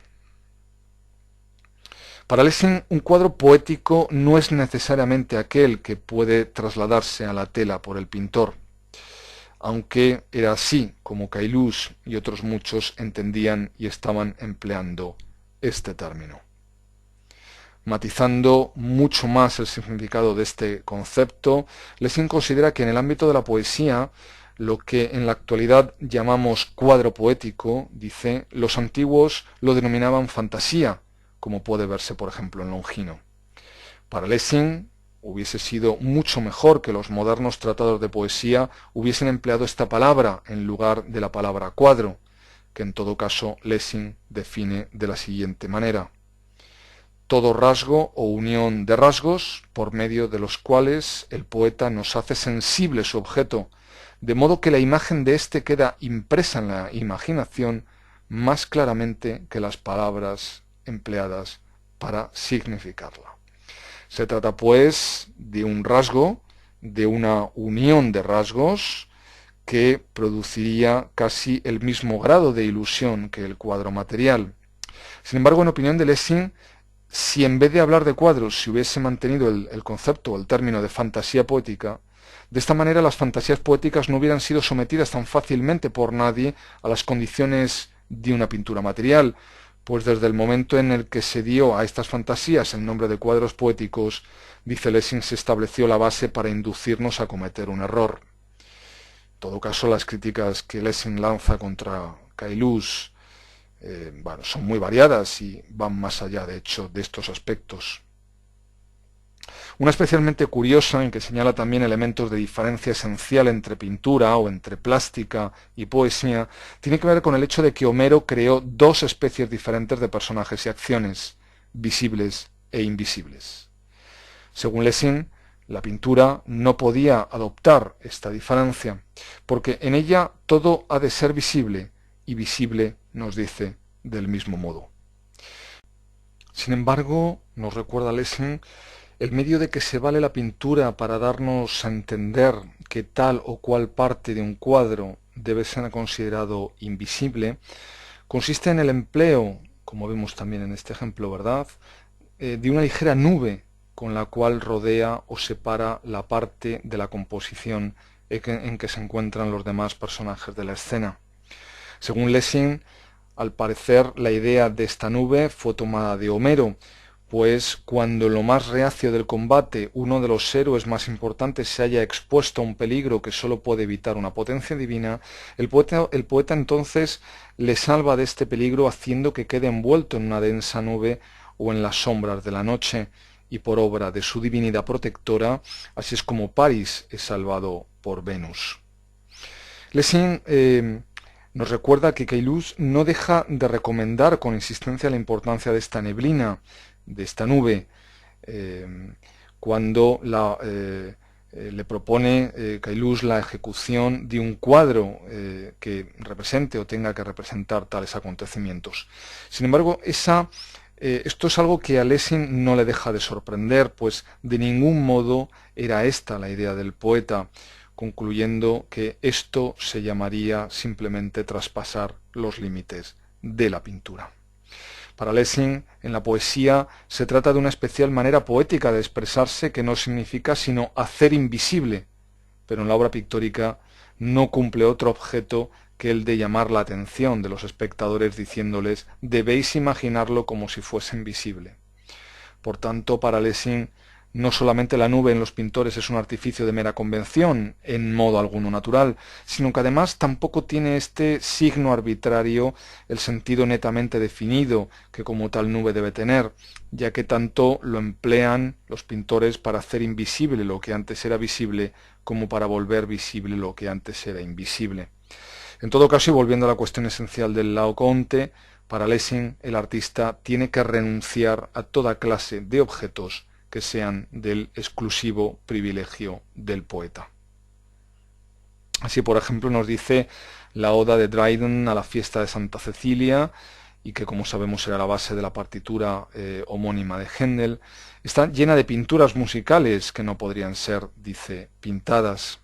Para Lessing, un cuadro poético no es necesariamente aquel que puede trasladarse a la tela por el pintor, aunque era así como Caylus y otros muchos entendían y estaban empleando este término. Matizando mucho más el significado de este concepto, Lessing considera que en el ámbito de la poesía, lo que en la actualidad llamamos cuadro poético, dice, los antiguos lo denominaban fantasía, como puede verse, por ejemplo, en Longino. Para Lessing hubiese sido mucho mejor que los modernos tratados de poesía hubiesen empleado esta palabra en lugar de la palabra cuadro, que en todo caso Lessing define de la siguiente manera: todo rasgo o unión de rasgos por medio de los cuales el poeta nos hace sensible su objeto, de modo que la imagen de éste queda impresa en la imaginación más claramente que las palabras empleadas para significarla. Se trata, pues, de un rasgo, de una unión de rasgos que produciría casi el mismo grado de ilusión que el cuadro material. Sin embargo, en opinión de Lessing, si en vez de hablar de cuadros se hubiese mantenido el concepto o el término de fantasía poética, de esta manera las fantasías poéticas no hubieran sido sometidas tan fácilmente por nadie a las condiciones de una pintura material, pues desde el momento en el que se dio a estas fantasías el nombre de cuadros poéticos, dice Lessing, se estableció la base para inducirnos a cometer un error. En todo caso, las críticas que Lessing lanza contra Caylus son muy variadas y van más allá, de hecho, de estos aspectos. Una especialmente curiosa, en que señala también elementos de diferencia esencial entre pintura o entre plástica y poesía, tiene que ver con el hecho de que Homero creó dos especies diferentes de personajes y acciones, visibles e invisibles. Según Lessing, la pintura no podía adoptar esta diferencia, porque en ella todo ha de ser visible, y visible, nos dice, del mismo modo. Sin embargo, nos recuerda Lessing, el medio de que se vale la pintura para darnos a entender que tal o cual parte de un cuadro debe ser considerado invisible, consiste en el empleo, como vemos también en este ejemplo, ¿verdad?, de una ligera nube con la cual rodea o separa la parte de la composición en que se encuentran los demás personajes de la escena. Según Lessing, al parecer la idea de esta nube fue tomada de Homero, pues cuando en lo más reacio del combate uno de los héroes más importantes se haya expuesto a un peligro que sólo puede evitar una potencia divina, el poeta entonces le salva de este peligro haciendo que quede envuelto en una densa nube o en las sombras de la noche, y por obra de su divinidad protectora, así es como París es salvado por Venus. Lessing nos recuerda que Caylus no deja de recomendar con insistencia la importancia de esta neblina, de esta nube, cuando le propone Caylus la ejecución de un cuadro que represente o tenga que representar tales acontecimientos. Sin embargo, esto es algo que a Lessing no le deja de sorprender, pues de ningún modo era esta la idea del poeta, concluyendo que esto se llamaría simplemente traspasar los límites de la pintura. Para Lessing, en la poesía se trata de una especial manera poética de expresarse que no significa sino hacer invisible, pero en la obra pictórica no cumple otro objeto que el de llamar la atención de los espectadores diciéndoles debéis imaginarlo como si fuese invisible. Por tanto, para Lessing, no solamente la nube en los pintores es un artificio de mera convención, en modo alguno natural, sino que además tampoco tiene este signo arbitrario el sentido netamente definido que como tal nube debe tener, ya que tanto lo emplean los pintores para hacer invisible lo que antes era visible, como para volver visible lo que antes era invisible. En todo caso, y volviendo a la cuestión esencial del Laocoonte, para Lessing el artista tiene que renunciar a toda clase de objetos que sean del exclusivo privilegio del poeta. Así, por ejemplo, nos dice la oda de Dryden a la fiesta de Santa Cecilia, y que como sabemos era la base de la partitura homónima de Händel, está llena de pinturas musicales que no podrían ser, dice, pintadas.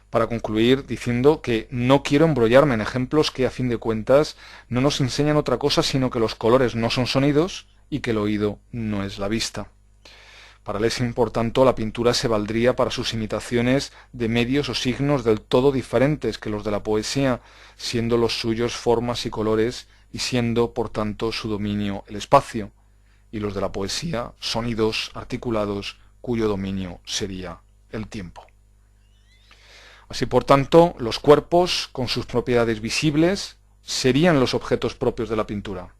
Para concluir diciendo que no quiero embrollarme en ejemplos que a fin de cuentas no nos enseñan otra cosa sino que los colores no son sonidos y que el oído no es la vista. Para Lessing, por tanto, la pintura se valdría para sus imitaciones de medios o signos del todo diferentes que los de la poesía, siendo los suyos formas y colores y siendo, por tanto, su dominio el espacio, y los de la poesía sonidos articulados cuyo dominio sería el tiempo. Así, por tanto, los cuerpos, con sus propiedades visibles, serían los objetos propios de la pintura.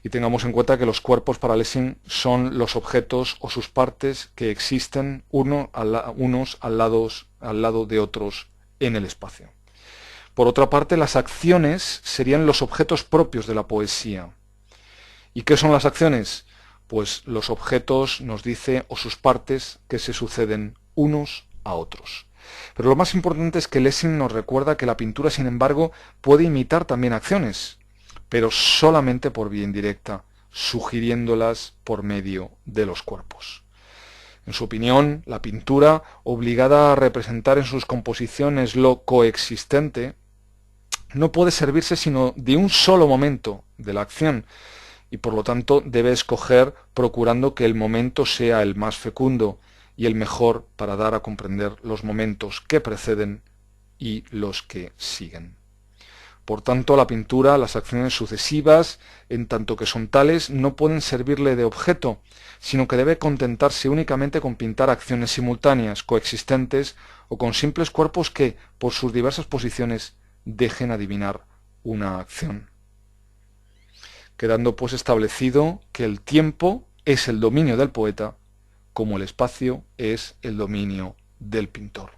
Y tengamos en cuenta que los cuerpos para Lessing son los objetos o sus partes que existen unos al lado de otros en el espacio. Por otra parte, las acciones serían los objetos propios de la poesía. ¿Y qué son las acciones? Pues los objetos, nos dice, o sus partes que se suceden unos a otros. Pero lo más importante es que Lessing nos recuerda que la pintura, sin embargo, puede imitar también acciones, pero solamente por vía indirecta, sugiriéndolas por medio de los cuerpos. En su opinión, la pintura, obligada a representar en sus composiciones lo coexistente, no puede servirse sino de un solo momento de la acción, y por lo tanto debe escoger procurando que el momento sea el más fecundo y el mejor para dar a comprender los momentos que preceden y los que siguen. Por tanto, la pintura, las acciones sucesivas, en tanto que son tales, no pueden servirle de objeto, sino que debe contentarse únicamente con pintar acciones simultáneas, coexistentes, o con simples cuerpos que, por sus diversas posiciones, dejen adivinar una acción. Quedando pues establecido que el tiempo es el dominio del poeta, como el espacio es el dominio del pintor.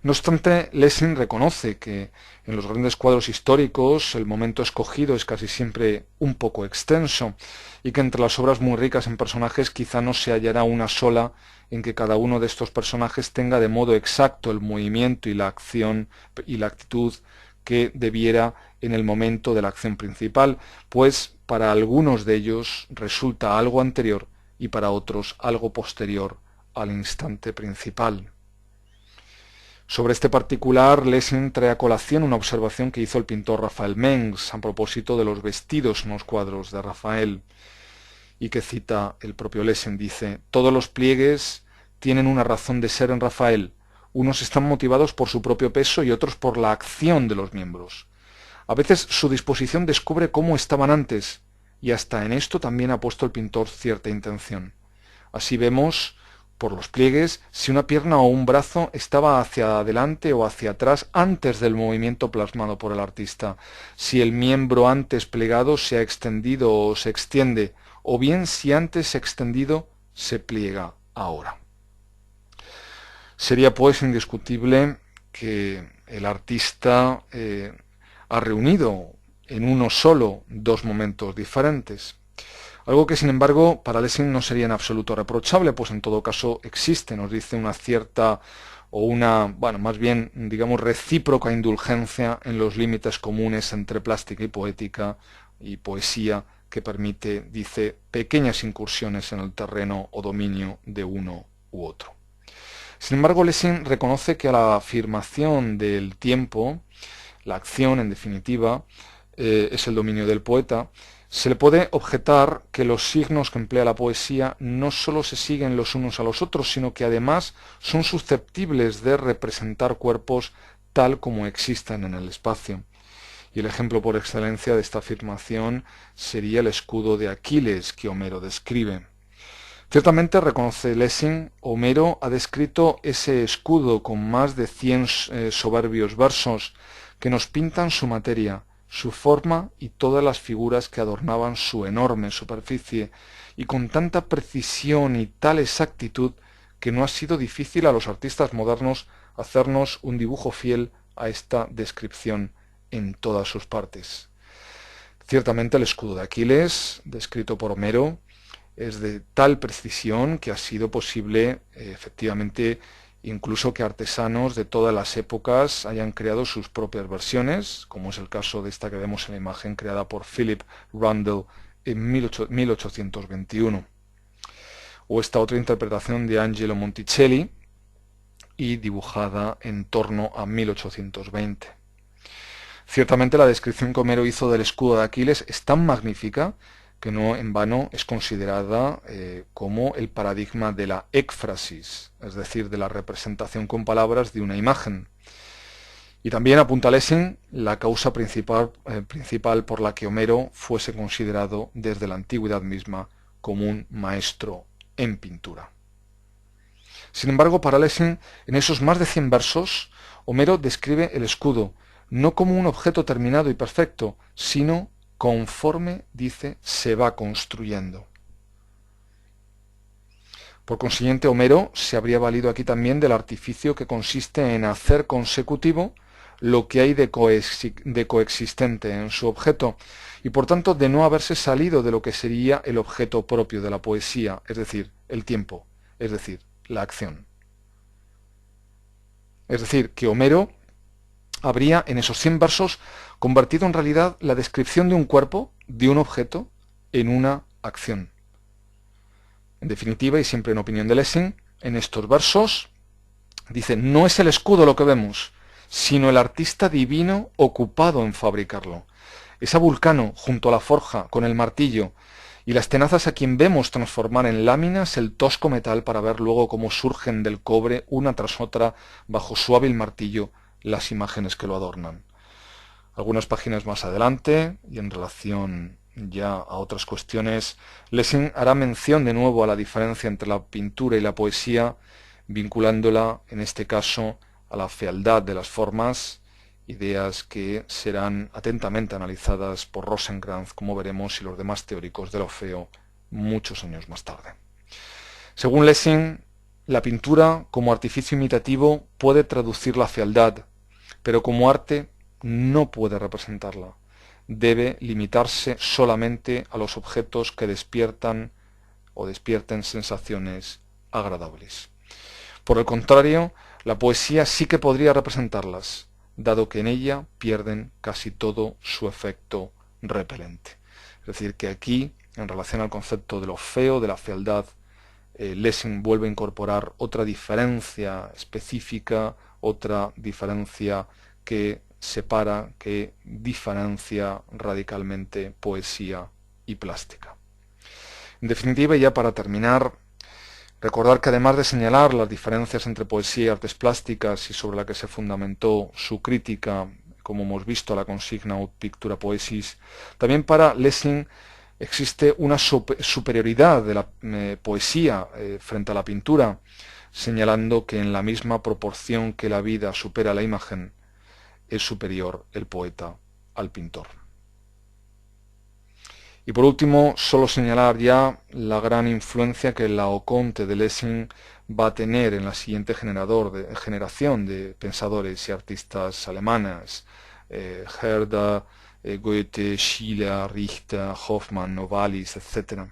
No obstante, Lessing reconoce que en los grandes cuadros históricos el momento escogido es casi siempre un poco extenso y que entre las obras muy ricas en personajes quizá no se hallará una sola en que cada uno de estos personajes tenga de modo exacto el movimiento y la acción y la actitud que debiera en el momento de la acción principal, pues para algunos de ellos resulta algo anterior y para otros algo posterior al instante principal. Sobre este particular, Lessing trae a colación una observación que hizo el pintor Rafael Mengs a propósito de los vestidos en los cuadros de Rafael, y que cita el propio Lessing. Dice: todos los pliegues tienen una razón de ser en Rafael. Unos están motivados por su propio peso y otros por la acción de los miembros. A veces su disposición descubre cómo estaban antes, y hasta en esto también ha puesto el pintor cierta intención. Así vemos por los pliegues si una pierna o un brazo estaba hacia adelante o hacia atrás antes del movimiento plasmado por el artista, si el miembro antes plegado se ha extendido o se extiende, o bien si antes extendido se pliega ahora. Sería pues indiscutible que el artista ha reunido en uno solo dos momentos diferentes. Algo que, sin embargo, para Lessing no sería en absoluto reprochable, pues en todo caso existe, nos dice, una cierta o una, bueno, más bien, digamos, recíproca indulgencia en los límites comunes entre plástica y poesía, que permite, dice, pequeñas incursiones en el terreno o dominio de uno u otro. Sin embargo, Lessing reconoce que a la afirmación del tiempo, la acción, en definitiva, es el dominio del poeta. Se le puede objetar que los signos que emplea la poesía no sólo se siguen los unos a los otros, sino que además son susceptibles de representar cuerpos tal como existan en el espacio. Y el ejemplo por excelencia de esta afirmación sería el escudo de Aquiles que Homero describe. Ciertamente, reconoce Lessing, Homero ha descrito ese escudo con más de 100 soberbios versos que nos pintan su materia, su forma y todas las figuras que adornaban su enorme superficie, y con tanta precisión y tal exactitud que no ha sido difícil a los artistas modernos hacernos un dibujo fiel a esta descripción en todas sus partes. Ciertamente el escudo de Aquiles, descrito por Homero, es de tal precisión que ha sido posible, efectivamente, incluso que artesanos de todas las épocas hayan creado sus propias versiones, como es el caso de esta que vemos en la imagen creada por Philip Rundle en 1821, o esta otra interpretación de Angelo Monticelli y dibujada en torno a 1820. Ciertamente la descripción que Homero hizo del escudo de Aquiles es tan magnífica que no en vano es considerada como el paradigma de la ékfrasis, es decir, de la representación con palabras de una imagen. Y también apunta Lessing la causa principal por la que Homero fuese considerado desde la antigüedad misma como un maestro en pintura. Sin embargo, para Lessing, en esos más de 100 versos, Homero describe el escudo no como un objeto terminado y perfecto, sino conforme, dice, se va construyendo. Por consiguiente, Homero se habría valido aquí también del artificio que consiste en hacer consecutivo lo que hay de coexistente en su objeto, y por tanto de no haberse salido de lo que sería el objeto propio de la poesía, es decir, el tiempo, es decir, la acción. Es decir, que Homero habría en esos 100 versos convertido en realidad la descripción de un cuerpo, de un objeto, en una acción. En definitiva, y siempre en opinión de Lessing, en estos versos dice: no es el escudo lo que vemos, sino el artista divino ocupado en fabricarlo. Es a Vulcano, junto a la forja, con el martillo, y las tenazas a quien vemos transformar en láminas el tosco metal para ver luego cómo surgen del cobre una tras otra bajo su hábil martillo las imágenes que lo adornan. Algunas páginas más adelante, y en relación ya a otras cuestiones, Lessing hará mención de nuevo a la diferencia entre la pintura y la poesía, vinculándola, en este caso, a la fealdad de las formas, ideas que serán atentamente analizadas por Rosenkranz, como veremos, y los demás teóricos del Orfeo muchos años más tarde. Según Lessing, la pintura, como artificio imitativo, puede traducir la fealdad, pero como arte no puede representarla. Debe limitarse solamente a los objetos que despiertan o despierten sensaciones agradables. Por el contrario, la poesía sí que podría representarlas, dado que en ella pierden casi todo su efecto repelente. Es decir, que aquí, en relación al concepto de lo feo, de la fealdad, Lessing vuelve a incorporar otra diferencia específica, otra diferencia que separa, que diferencia radicalmente poesía y plástica. En definitiva, y ya para terminar, recordar que además de señalar las diferencias entre poesía y artes plásticas y sobre la que se fundamentó su crítica, como hemos visto, a la consigna Ut Pictura Poesis, también para Lessing existe una superioridad de la poesía frente a la pintura, señalando que en la misma proporción que la vida supera la imagen, es superior el poeta al pintor. Y por último, solo señalar ya la gran influencia que el Laocoonte de Lessing va a tener en la siguiente generación de pensadores y artistas alemanes, Herder, Goethe, Schiller, Richter, Hoffmann, Novalis, etc.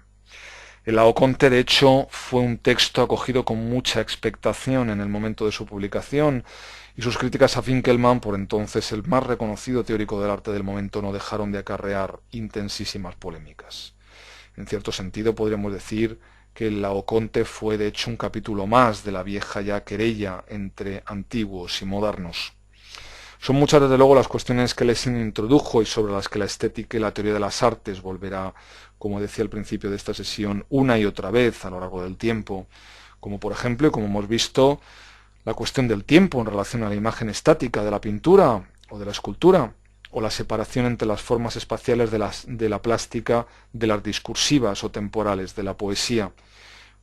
El Laocoonte, de hecho, fue un texto acogido con mucha expectación en el momento de su publicación, y sus críticas a Finkelmann, por entonces el más reconocido teórico del arte del momento, no dejaron de acarrear intensísimas polémicas. En cierto sentido, podríamos decir que el Laocoonte fue de hecho un capítulo más de la vieja ya querella entre antiguos y modernos. Son muchas, desde luego, las cuestiones que Lessing introdujo y sobre las que la estética y la teoría de las artes volverá, como decía al principio de esta sesión, una y otra vez a lo largo del tiempo, como por ejemplo, como hemos visto, la cuestión del tiempo en relación a la imagen estática de la pintura o de la escultura, o la separación entre las formas espaciales de la plástica de las discursivas o temporales de la poesía.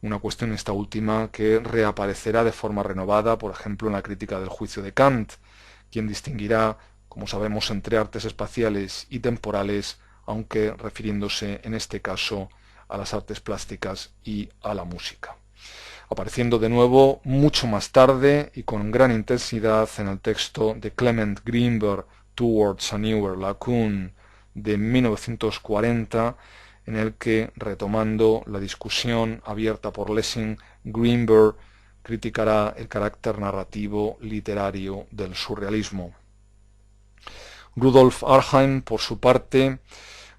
Una cuestión esta última que reaparecerá de forma renovada, por ejemplo, en la crítica del juicio de Kant, quien distinguirá, como sabemos, entre artes espaciales y temporales, aunque refiriéndose en este caso a las artes plásticas y a la música, apareciendo de nuevo mucho más tarde y con gran intensidad en el texto de Clement Greenberg, Towards a Newer Laocoon, de 1940, en el que, retomando la discusión abierta por Lessing, Greenberg criticará el carácter narrativo literario del surrealismo. Rudolf Arnheim, por su parte,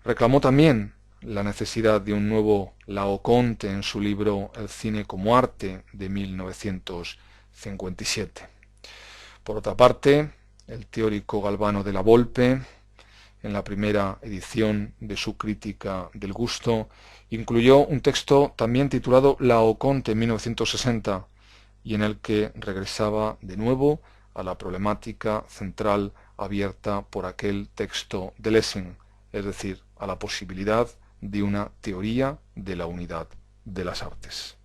reclamó también la necesidad de un nuevo Laocoonte en su libro El cine como arte, de 1957. Por otra parte, el teórico Galvano de la Volpe, en la primera edición de su Crítica del Gusto, incluyó un texto también titulado Laocoonte 1960, y en el que regresaba de nuevo a la problemática central abierta por aquel texto de Lessing, es decir, a la posibilidad de una teoría de la unidad de las artes.